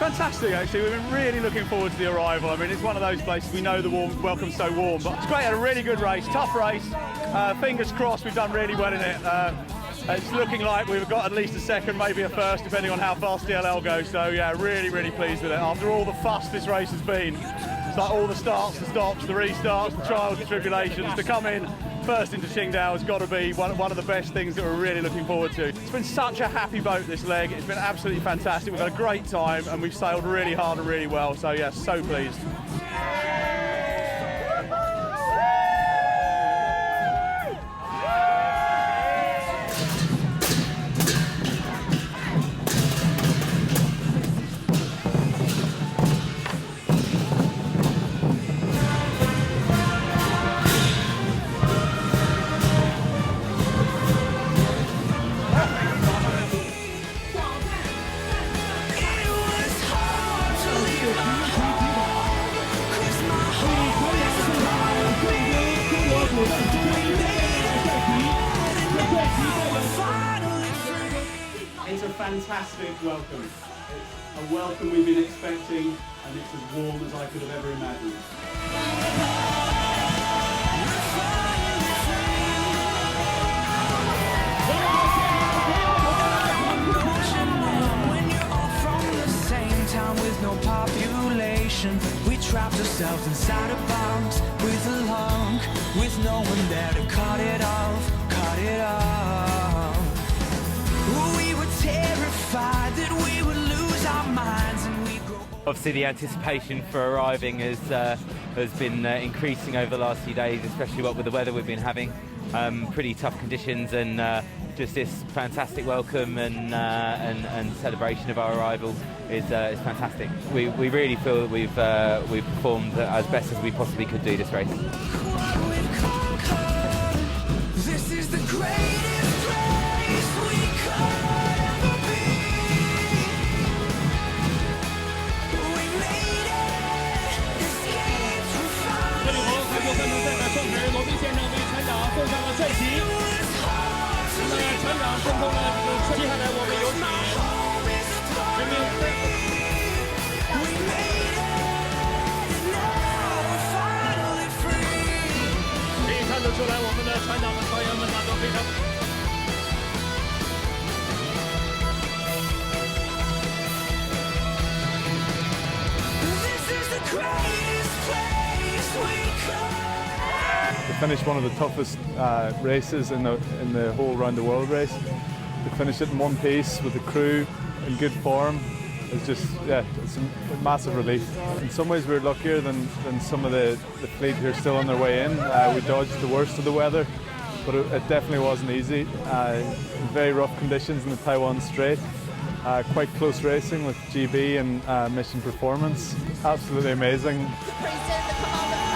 fantastic, actually. We've been really looking forward to the arrival. I mean, it's one of those places we know the welcome's so warm, but it's great. Had a really good race, tough race. Fingers crossed, we've done really well in it. It's looking like we've got at least a second, maybe a first, depending on how fast DLL goes. So yeah, really, really pleased with it. After all the fuss this race has been, it's like all the starts, the stops, the restarts, the trials, the tribulations, to come in first into Qingdao has got to be one of the best things that we're really looking forward to. It's been such a happy boat, this leg. It's been absolutely fantastic. We've had a great time and we've sailed really hard and really well. So yeah, so pleased. It's a fantastic welcome. It's a welcome we've been expecting, and it's as warm as I could have ever imagined. When you're all from the same town with no population, we trapped ourselves inside a box with a lunk, with no one there to cut it off, cut it off. We were terrified that we would lose our minds and we'd grow. Obviously the anticipation for arriving has been increasing over the last few days, especially what with the weather we've been having. Pretty tough conditions, and just this fantastic welcome and celebration of our arrival is fantastic. We really feel that we've performed as best as we possibly could do this race. This is the greatest place we could ever be. We made it, escaped from fire. 这里头韩国三等赛的双人罗宾先生为船长送上了帅旗。那么船长送走了这个，接下来我们有请人民。 看得出来，我们的船长和船员们呢都非常。We finished one of the toughest races in the whole round the world race. To finish it in one piece with the crew in good form is just, yeah, it's a massive relief. In some ways we're luckier than some of the fleet who are still on their way in. We dodged the worst of the weather, but it definitely wasn't easy. Very rough conditions in the Taiwan Strait. Quite close racing with GB and Mission Performance. Absolutely amazing. The president, the commander